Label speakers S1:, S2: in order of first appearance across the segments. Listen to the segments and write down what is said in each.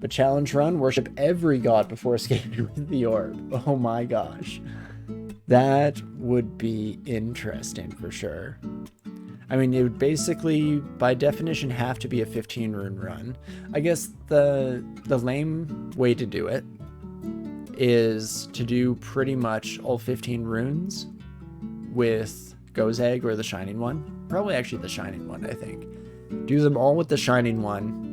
S1: A challenge run, worship every god before escaping with the orb. Oh my gosh. That would be interesting for sure. I mean, it would basically, by definition, have to be a 15 rune run. I guess the lame way to do it is to do pretty much all 15 runes with Go's Egg or the Shining One. Probably actually the Shining One, I think. Do them all with the Shining One,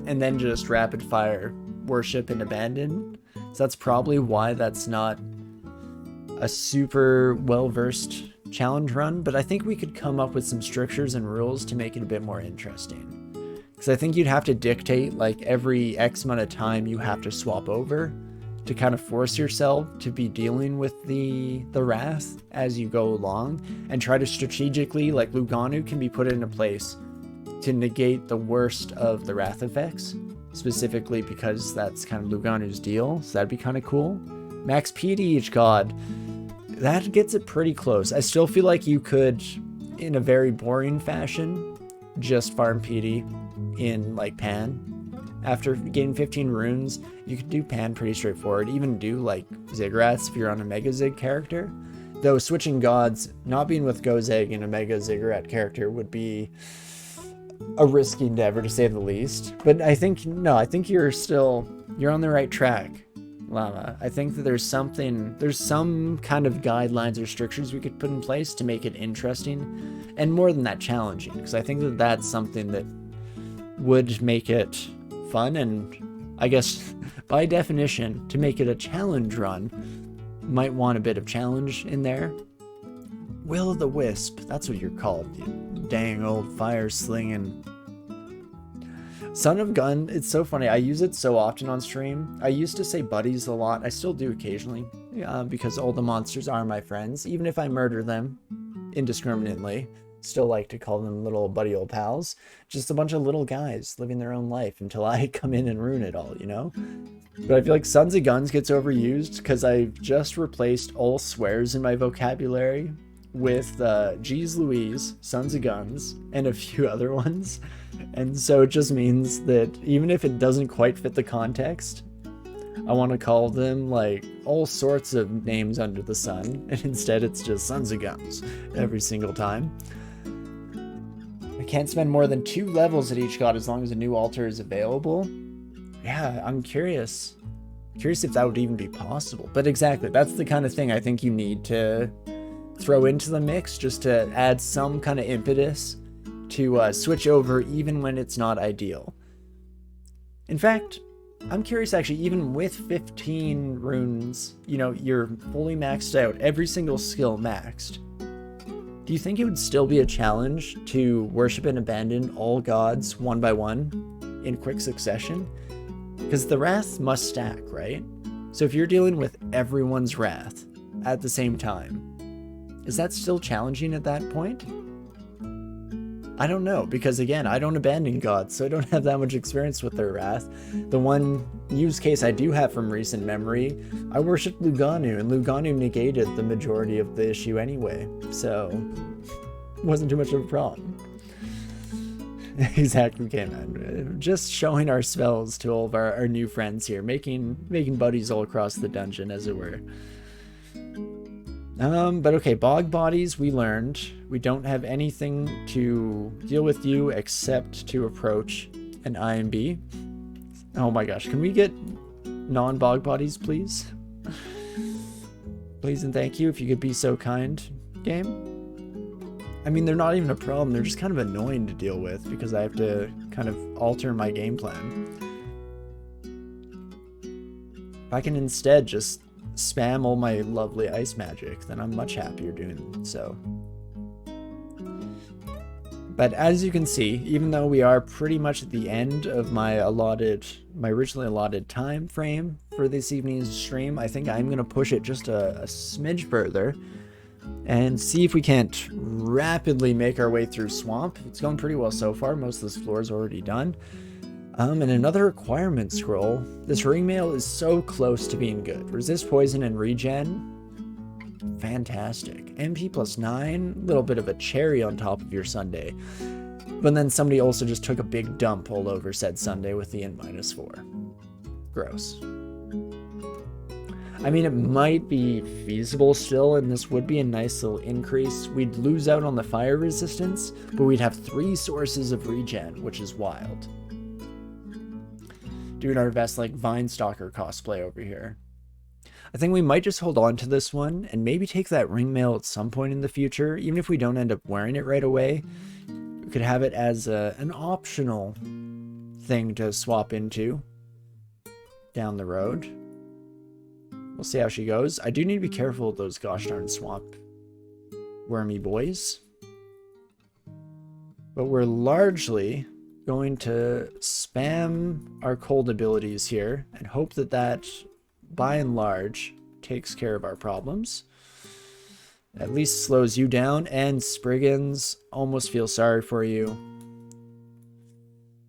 S1: and then just rapid fire worship and abandon. So that's probably why that's not a super well-versed challenge run, but I think we could come up with some strictures and rules to make it a bit more interesting. Because I think you'd have to dictate, like, every X amount of time you have to swap over to kind of force yourself to be dealing with the wrath as you go along, and try to strategically, like Luganu can be put into place to negate the worst of the wrath effects, specifically because that's kind of Luganu's deal, so that'd be kind of cool. Max P to each god, that gets it pretty close. I still feel like you could, in a very boring fashion, just farm PD in like Pan. After getting 15 runes, you could do Pan pretty straightforward. Even do like Ziggurats if you're on a Mega Zig character. Though switching gods, not being with Go's Egg and a Mega Ziggurat character would be a risky endeavor to say the least. But I think, no, I think you're on the right track, Llama. I think that there's some kind of guidelines or strictures we could put in place to make it interesting, and more than that, challenging, because I think that that's something that would make it fun, and I guess by definition, to make it a challenge run, might want a bit of challenge in there. Will-o'-the-wisp, that's what you're called, you dang old fire slinging. Son of Gun, it's so funny. I use it so often on stream. I used to say buddies a lot. I still do occasionally, because all the monsters are my friends. Even if I murder them indiscriminately, still like to call them little buddy old pals. Just a bunch of little guys living their own life until I come in and ruin it all, you know? But I feel like Sons of Guns gets overused because I've just replaced all swears in my vocabulary with Geez Louise, Sons of Guns, and a few other ones. And so it just means that even if it doesn't quite fit the context, I want to call them like all sorts of names under the sun, and instead it's just Sons of Guns every single time. I can't spend more than 2 levels at each god as long as a new altar is available. Yeah, I'm curious if that would even be possible. But exactly, that's the kind of thing I think you need to throw into the mix, just to add some kind of impetus to switch over even when it's not ideal. In fact, I'm curious actually, even with 15 runes, you know, you're fully maxed out, every single skill maxed. Do you think it would still be a challenge to worship and abandon all gods one by one in quick succession? Because the wrath must stack, right? So if you're dealing with everyone's wrath at the same time, is that still challenging at that point? I don't know, because again, I don't abandon gods, so I don't have that much experience with their wrath. The one use case I do have from recent memory, I worshipped Luganu, and Luganu negated the majority of the issue anyway, so it wasn't too much of a problem. Exactly, man. Just showing our spells to all of our new friends here, making buddies all across the dungeon, as it were. But okay, bog bodies, we learned. We don't have anything to deal with you except to approach an IMB. Oh my gosh, can we get non-bog bodies, please? Please and thank you, if you could be so kind, game. I mean, they're not even a problem, they're just kind of annoying to deal with because I have to kind of alter my game plan. If I can instead just spam all my lovely ice magic, then I'm much happier doing so. But as you can see, even though we are pretty much at the end of my originally allotted time frame for this evening's stream, I think I'm gonna push it just a smidge further and see if we can't rapidly make our way through Swamp. It's going pretty well so far. Most of this floor is already done. And another requirement scroll. This ring mail is so close to being good. Resist poison and regen. Fantastic. MP +9. Little bit of a cherry on top of your sundae. But then somebody also just took a big dump all over said Sunday with the N-4. Gross. I mean, it might be feasible still, and this would be a nice little increase. We'd lose out on the fire resistance, but we'd have 3 sources of regen, which is wild. Doing our best, like, Vinestalker cosplay over here. I think we might just hold on to this one, and maybe take that ring mail at some point in the future. Even if we don't end up wearing it right away, we could have it as an optional thing to swap into down the road. We'll see how she goes. I do need to be careful with those gosh darn swamp wormy boys. But we're largely going to spam our cold abilities here and hope that that, by and large, takes care of our problems. At least slows you down, and Spriggans, almost feel sorry for you.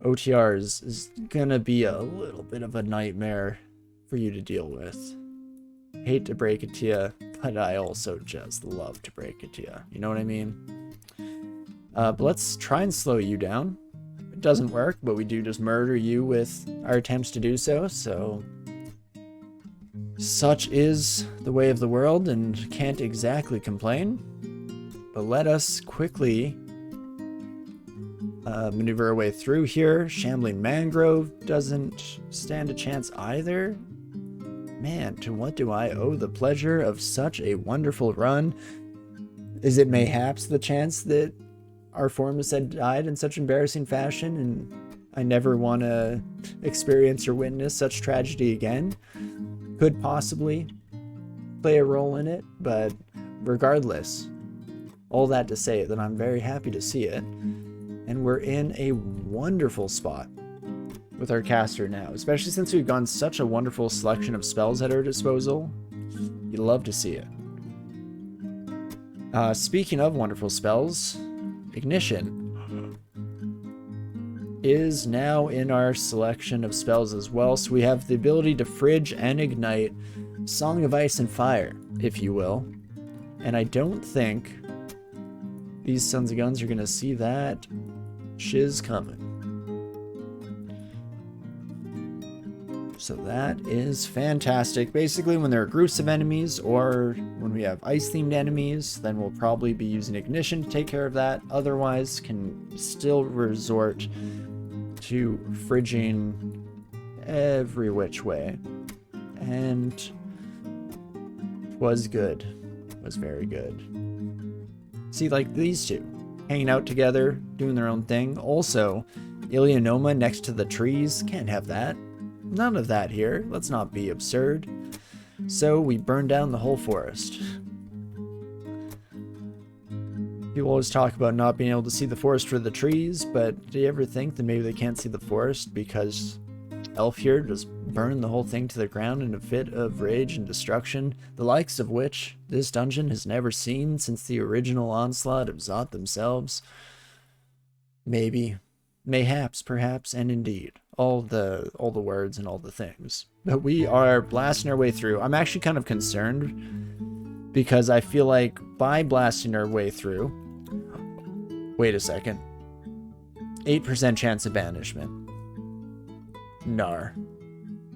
S1: OTRs is gonna be a little bit of a nightmare for you to deal with. Hate to break it to you, but I also just love to break it to you. You know what I mean? But let's try and slow you down. It doesn't work, but we do just murder you with our attempts to do so, so such is the way of the world, and can't exactly complain. But let us quickly maneuver our way through here. Shambling Mangrove doesn't stand a chance either. Man, to what do I owe the pleasure of such a wonderful run? Is it mayhaps the chance that our Formus had died in such embarrassing fashion, and I never want to experience or witness such tragedy again? Could possibly play a role in it, but regardless, all that to say that I'm very happy to see it, and we're in a wonderful spot with our caster now, especially since we've gotten such a wonderful selection of spells at our disposal. You'd love to see it. Speaking of wonderful spells, Ignition is now in our selection of spells as well, so we have the ability to fridge and ignite Song of Ice and Fire, if you will. And I don't think these sons of guns are going to see that shiz coming. So that is fantastic. Basically, when there are groups of enemies, or when we have ice-themed enemies, then we'll probably be using Ignition to take care of that. Otherwise, can still resort to fridging every which way. And was good. Was very good. See, like these two, hanging out together, doing their own thing. Also, Ilionoma next to the trees. Can't have that. None of that here. Let's not be absurd. So we burn down the whole forest. People always talk about not being able to see the forest for the trees, but do you ever think that maybe they can't see the forest because Elf here just burned the whole thing to the ground in a fit of rage and destruction, the likes of which this dungeon has never seen since the original onslaught of Zot themselves? Maybe. Mayhaps, perhaps, and indeed. All the words and all the things. But we are blasting our way through. I'm actually kind of concerned because I feel like by blasting our way through... Wait a second. 8% chance of banishment. Nar.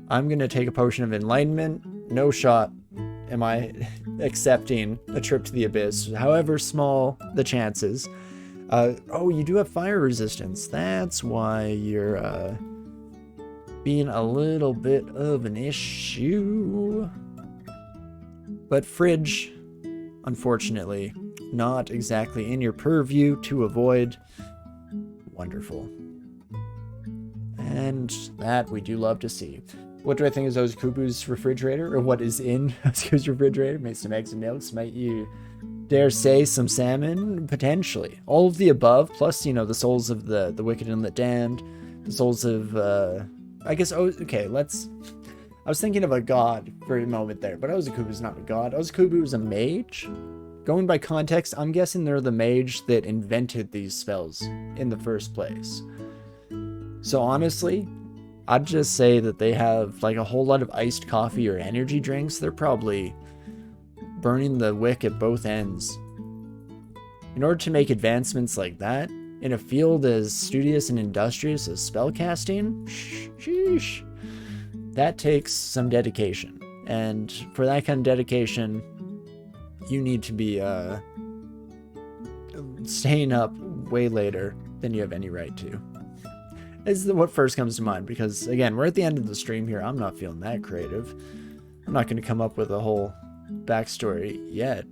S1: I'm going to take a potion of enlightenment. No shot am I accepting a trip to the abyss, however small the chances. Oh, you do have fire resistance. That's why you're being a little bit of an issue. But fridge, unfortunately, not exactly in your purview to avoid. Wonderful. And that we do love to see. What do I think is Ozukubu's refrigerator? Or what is in Ozukubu's refrigerator? Make some eggs and milks. Might you dare say some salmon? Potentially. All of the above, plus, you know, the souls of the wicked and the damned. The souls of, I guess, okay, let's... I was thinking of a god for a moment there, but Ozukubu's not a god. Ozukubu is a mage. Going by context, I'm guessing they're the mage that invented these spells in the first place. So honestly, I'd just say that they have like a whole lot of iced coffee or energy drinks. They're probably burning the wick at both ends. In order to make advancements like that, in a field as studious and industrious as spellcasting, sheesh, that takes some dedication. And for that kind of dedication, you need to be staying up way later than you have any right to. Is what first comes to mind, because again, we're at the end of the stream here. I'm not feeling that creative. I'm not going to come up with a whole backstory yet.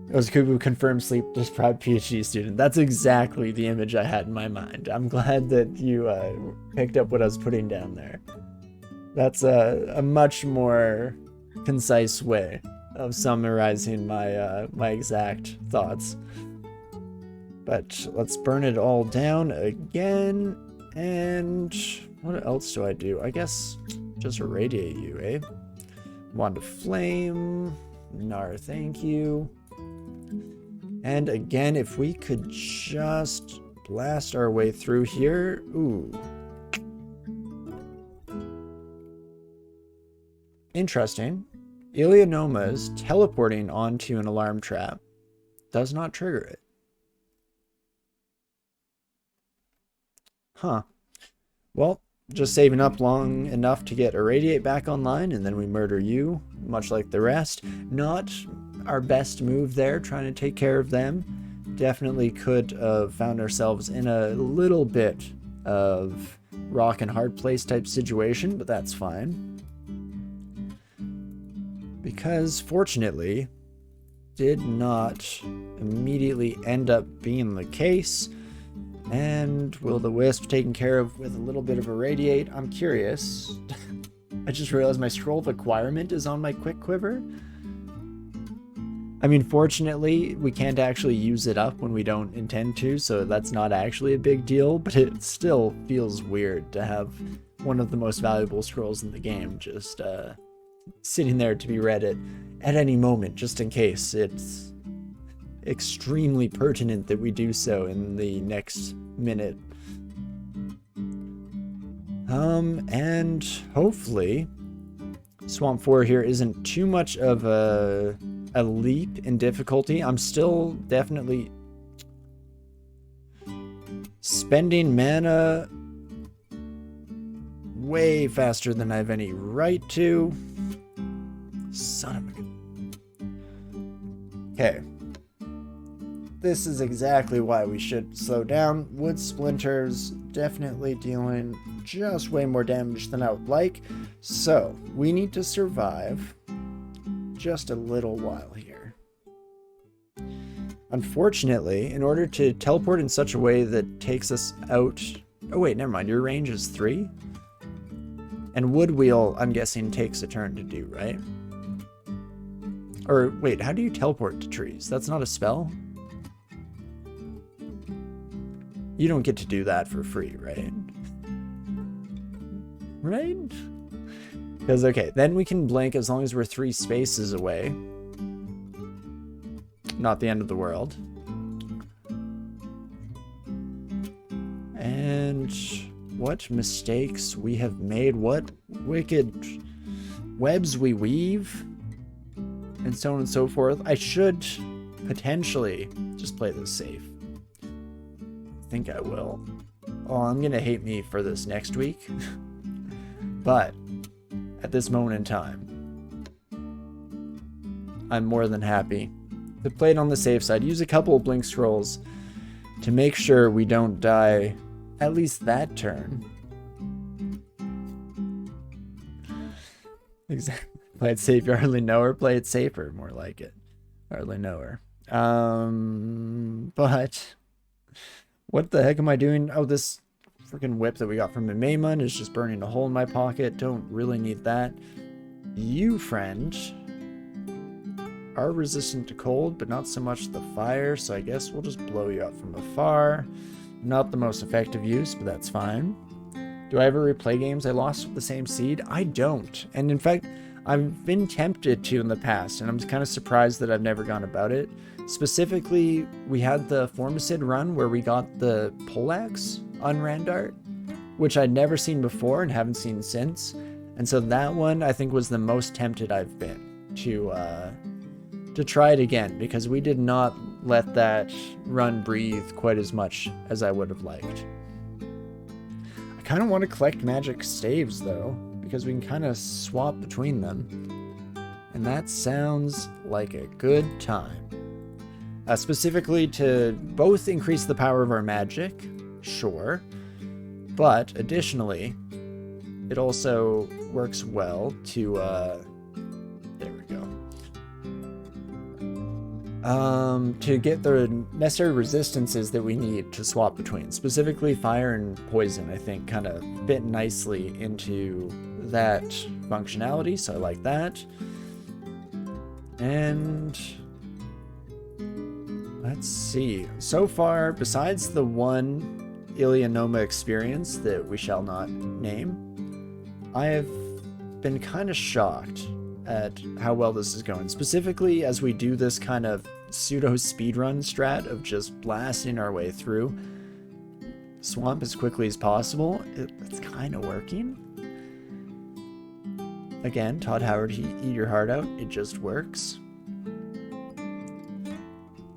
S1: It was Kiku confirmed sleep deprived PhD student. That's exactly the image I had in my mind. I'm glad that you picked up what I was putting down there. That's a much more concise way of summarizing my my exact thoughts. But let's burn it all down again. And what else do I do? I guess just irradiate you, eh? Wand of Flame. Nar, thank you. And again, if we could just blast our way through here. Ooh. Interesting. Eleonoma's teleporting onto an alarm trap does not trigger it. Huh. Well, just saving up long enough to get Irradiate back online, and then we murder you, much like the rest. Not our best move there, trying to take care of them. Definitely could have found ourselves in a little bit of rock and hard place type situation, but that's fine. Because, fortunately, did not immediately end up being the case. And Will-o-the-Wisp taken care of with a little bit of Irradiate. I'm curious. I just realized my Scroll of Acquirement is on my Quick Quiver. I mean, fortunately, we can't actually use it up when we don't intend to, so that's not actually a big deal, but it still feels weird to have one of the most valuable scrolls in the game just sitting there to be read at any moment, just in case. It's extremely pertinent that we do so in the next minute. And hopefully Swamp 4 here isn't too much of a leap in difficulty. I'm still definitely spending mana way faster than I have any right to. Son of a... Okay. This is exactly why we should slow down. Wood Splinters definitely dealing just way more damage than I would like. So, we need to survive just a little while here. Unfortunately, in order to teleport in such a way that takes us out... Oh wait, never mind. Your range is 3? And Wood Wheel, I'm guessing, takes a turn to do, right? Or wait, how do you teleport to trees? That's not a spell? You don't get to do that for free, right? Right? Because, okay, then we can blink as long as we're 3 spaces away. Not the end of the world. And what mistakes we have made. What wicked webs we weave. And so on and so forth. I should potentially just play this safe. I think I will. Oh, I'm going to hate me for this next week. But at this moment in time, I'm more than happy to play it on the safe side. Use a couple of blink scrolls to make sure we don't die at least that turn. Exactly. Play it safe. You hardly know her. Play it safer. More like it. Hardly know her. But what the heck am I doing? Oh, this freaking whip that we got from Maimun is just burning a hole in my pocket. Don't really need that. You, friend, are resistant to cold, but not so much the fire, so I guess we'll just blow you up from afar. Not the most effective use, but that's fine. Do I ever replay games I lost with the same seed? I don't. And in fact, I've been tempted to in the past, and I'm kind of surprised that I've never gone about it. Specifically, we had the Formicid run where we got the Poleaxe on Randart, which I'd never seen before and haven't seen since. And so that one, I think, was the most tempted I've been to try it again, because we did not let that run breathe quite as much as I would have liked. I kind of want to collect magic staves though, because we can kind of swap between them. And that sounds like a good time. Specifically to both increase the power of our magic, sure, but additionally, it also works well to, there we go, to get the necessary resistances that we need to swap between. Specifically, fire and poison, I think, kind of fit nicely into that functionality, so I like that. And let's see. So far, besides the one Ilianoma experience that we shall not name, I have been kind of shocked at how well this is going. Specifically, as we do this kind of pseudo speedrun strat of just blasting our way through swamp as quickly as possible, it's kind of working. Again, Todd Howard, eat your heart out. It just works.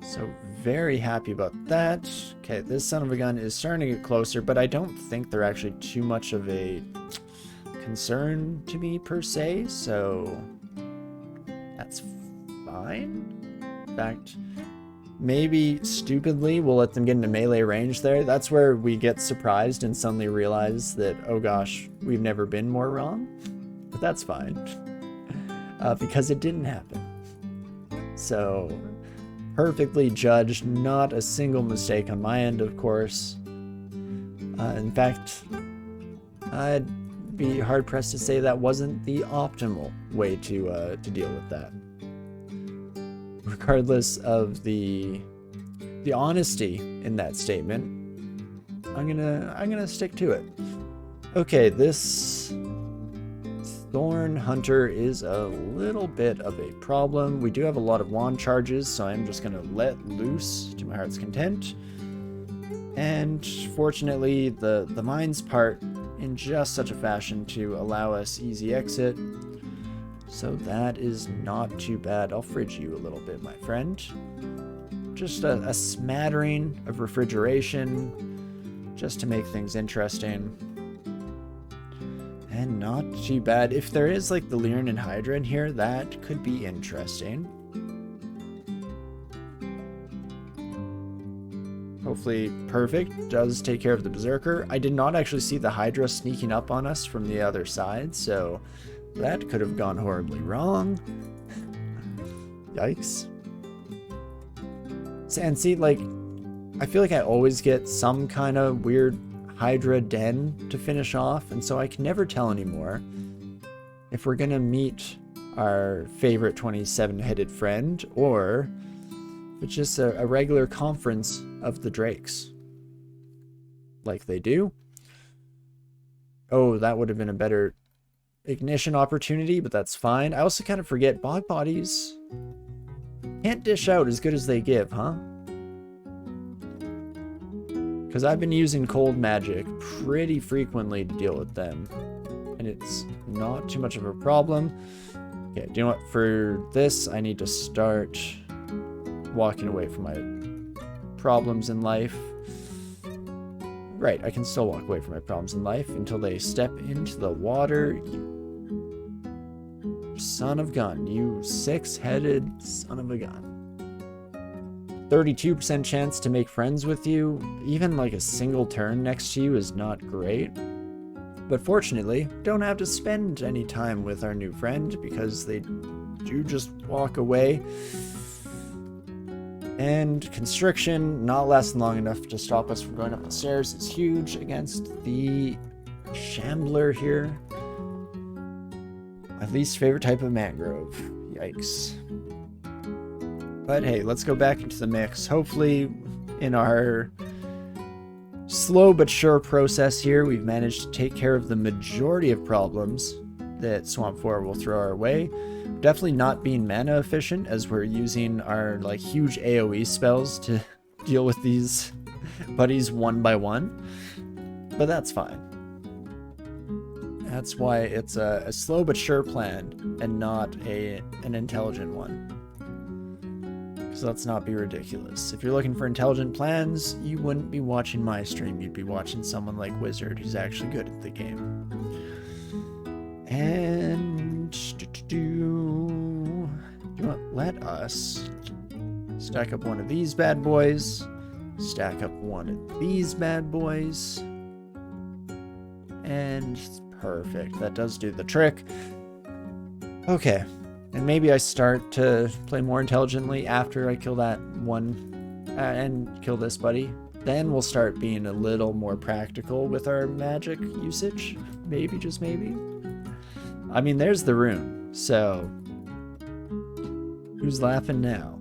S1: So very happy about that. Okay, this son of a gun is starting to get closer, but I don't think they're actually too much of a concern to me per se, so that's fine. In fact, maybe stupidly we'll let them get into melee range there. That's where we get surprised and suddenly realize that, oh gosh, we've never been more wrong. But that's fine, because it didn't happen. So, perfectly judged, not a single mistake on my end, of course. In fact, I'd be hard-pressed to say that wasn't the optimal way to deal with that. Regardless of the honesty in that statement, I'm gonna stick to it. Okay, this Thorn Hunter is a little bit of a problem. We do have a lot of wand charges, so I'm just gonna let loose to my heart's content. And fortunately, the mines part in just such a fashion to allow us easy exit. So that is not too bad. I'll fridge you a little bit, my friend. Just a smattering of refrigeration, just to make things interesting. And not too bad. If there is like the Lyran and Hydra in here, that could be interesting. Hopefully perfect does take care of the Berserker. I did not actually see the Hydra sneaking up on us from the other side, so that could have gone horribly wrong. Yikes. And see, like, I feel like I always get some kind of weird Hydra den to finish off, and so I can never tell anymore if we're gonna meet our favorite 27-headed friend or if it's just a regular conference of the drakes like they do. Oh, that would have been a better ignition opportunity, but that's fine. I also kind of forget bog bodies can't dish out as good as they give, huh? Because I've been using cold magic pretty frequently to deal with them, and it's not too much of a problem. Okay, do you know what? For this, I need to start walking away from my problems in life. Right, I can still walk away from my problems in life until they step into the water. You son of a gun. You six-headed son of a gun. 32% chance to make friends with you. Even like a single turn next to you is not great. But fortunately, don't have to spend any time with our new friend because they do just walk away. And Constriction, not lasting long enough to stop us from going up the stairs, is huge against the Shambler here. My least favorite type of mangrove. Yikes. But hey, let's go back into the mix. Hopefully, in our slow but sure process here, we've managed to take care of the majority of problems that Swamp 4 will throw our way. Definitely not being mana efficient, as we're using our like huge AoE spells to deal with these buddies one by one. But that's fine. That's why it's a slow but sure plan and not an intelligent one. So let's not be ridiculous. If you're looking for intelligent plans, you wouldn't be watching my stream. You'd be watching someone like Wizard, who's actually good at the game. And let us stack up one of these bad boys, stack up one of these bad boys, and perfect. That does do the trick. Okay, and maybe I start to play more intelligently after I kill that one and kill this buddy. Then we'll start being a little more practical with our magic usage. Maybe, just maybe. I mean, there's the rune, so who's laughing now?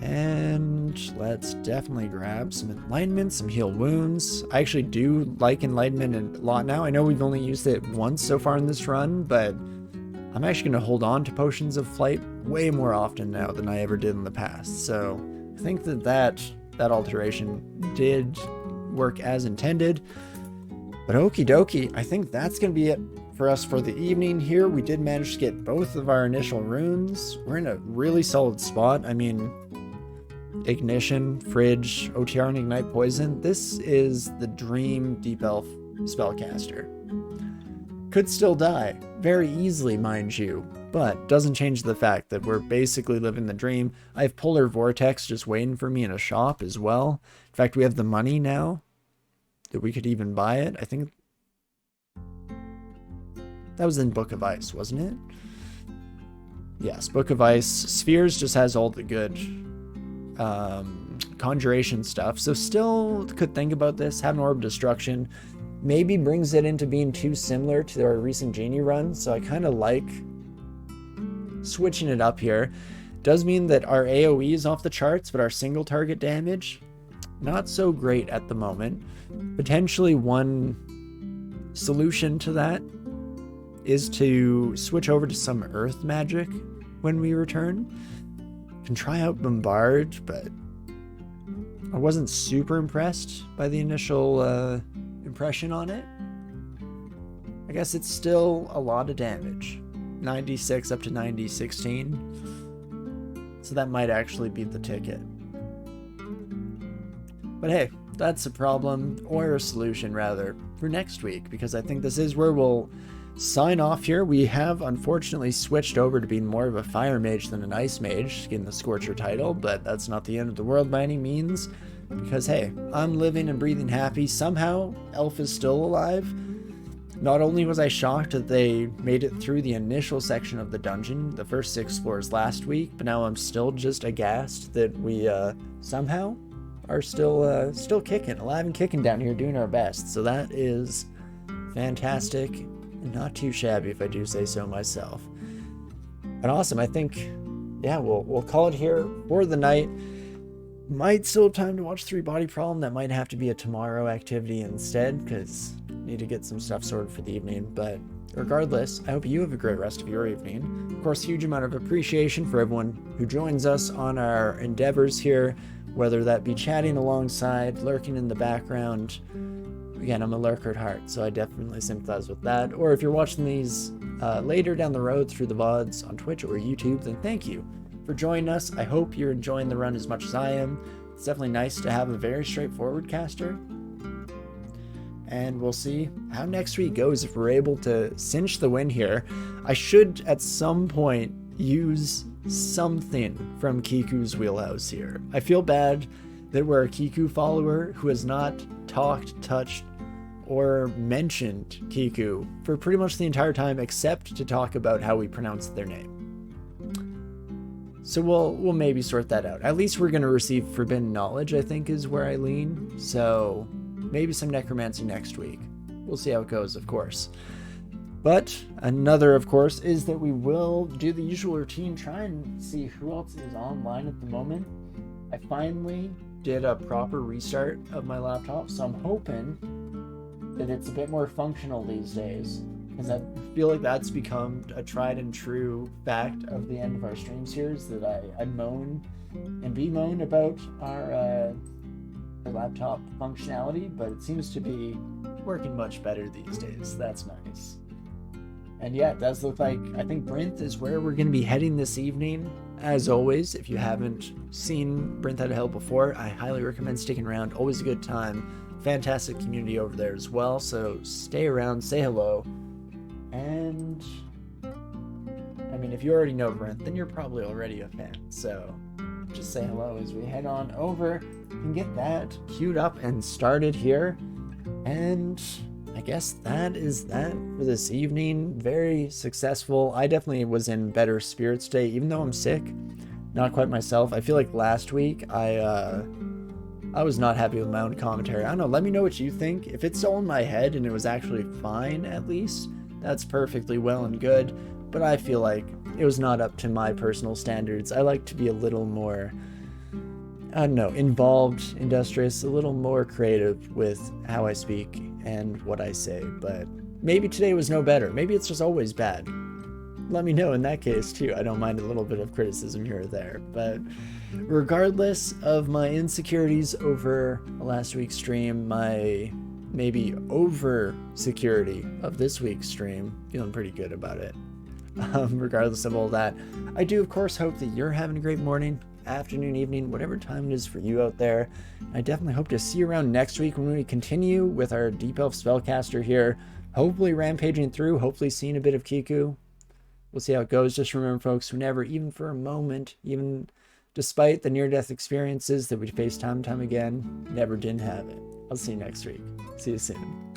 S1: And let's definitely grab some enlightenment, some heal wounds. I actually do like enlightenment a lot now. I know we've only used it once so far in this run, but I'm actually going to hold on to potions of flight way more often now than I ever did in the past. So I think that alteration did work as intended. But okie dokie, I think that's going to be it for us for the evening here. We did manage to get both of our initial runes. We're in a really solid spot. I mean, Ignition, Fridge, OTR, and Ignite Poison. This is the dream Deep Elf spellcaster. Could still die, very easily, mind you, but doesn't change the fact that we're basically living the dream. I have Polar Vortex just waiting for me in a shop as well. In fact, we have the money now that we could even buy it. I think that was in Book of Ice, wasn't it? Yes, Book of Ice. Spheres just has all the good conjuration stuff, so still could think about this. Have an Orb of Destruction maybe brings it into being too similar to our recent Genie run, so I kind of like switching it up here. Does mean that our AoE is off the charts, but our single target damage, not so great at the moment. Potentially one solution to that is to switch over to some earth magic when we return. Can try out Bombard, but I wasn't super impressed by the initial impression on it. I guess it's still a lot of damage. 96 up to 90, 16. So that might actually be the ticket. But hey, that's a problem, or a solution rather, for next week, because I think this is where we'll sign off here. We have unfortunately switched over to being more of a fire mage than an ice mage, getting the Scorcher title, but that's not the end of the world by any means, because hey, I'm living and breathing happy. Somehow Elf is still alive. Not only was I shocked that they made it through the initial section of the dungeon, the first 6 floors last week, but now I'm still just aghast that we somehow are still kicking, alive and kicking down here, doing our best. So that is fantastic. Not too shabby, if I do say so myself. But awesome. I think, yeah, we'll call it here for the night. Might still have time to watch 3 Body Problem. That might have to be a tomorrow activity instead, because need to get some stuff sorted for the evening. But regardless, I hope you have a great rest of your evening. Of course, huge amount of appreciation for everyone who joins us on our endeavors here, whether that be chatting alongside, lurking in the background. Again, I'm a lurker at heart, so I definitely sympathize with that. Or if you're watching these later down the road through the VODs on Twitch or YouTube, then thank you for joining us. I hope you're enjoying the run as much as I am. It's definitely nice to have a very straightforward caster. And we'll see how next week goes if we're able to cinch the win here. I should, at some point, use something from Kiku's wheelhouse here. I feel bad that we're a Kiku follower who has not talked, touched, or mentioned Kiku for pretty much the entire time, except to talk about how we pronounce their name. So we'll maybe sort that out. At least we're going to receive forbidden knowledge, I think, is where I lean. So maybe some necromancy next week. We'll see how it goes, of course. But another, of course, is that we will do the usual routine, try and see who else is online at the moment. I finally did a proper restart of my laptop, so I'm hoping that it's a bit more functional these days, because I feel like that's become a tried and true fact of the end of our stream series, that I moan and bemoan about our laptop functionality, but it seems to be working much better these days. That's nice. And yeah, it does look like, I think Brinth is where we're going to be heading this evening. As always, if you haven't seen Brinth Out of Hell before, I highly recommend sticking around. Always a good time. Fantastic community over there as well. So stay around, say hello. And I mean, if you already know Brinth, then you're probably already a fan. So just say hello as we head on over and get that queued up and started here. And I guess that is that for this evening. Very successful. I definitely was in better spirits today, even though I'm sick. Not quite myself. I feel like last week I was not happy with my own commentary. I don't know. Let me know what you think. If it's all in my head and it was actually fine, at least, that's perfectly well and good. But I feel like it was not up to my personal standards. I like to be a little more, I don't know, involved, industrious, a little more creative with how I speak and what I say. But maybe today was no better. Maybe it's just always bad. Let me know in that case too. I don't mind a little bit of criticism here or there. But regardless of my insecurities over last week's stream, my maybe over security of this week's stream, feeling pretty good about it. Regardless of all that, I do of course hope that you're having a great morning, afternoon, evening, whatever time it is for you out there. I definitely hope to see you around next week when we continue with our Deep Elf Spellcaster here, hopefully rampaging through, hopefully seeing a bit of Kiku. We'll see how it goes. Just remember, folks, who never, even for a moment, even despite the near-death experiences that we face time and time again, never didn't have it. I'll see you next week. See you soon.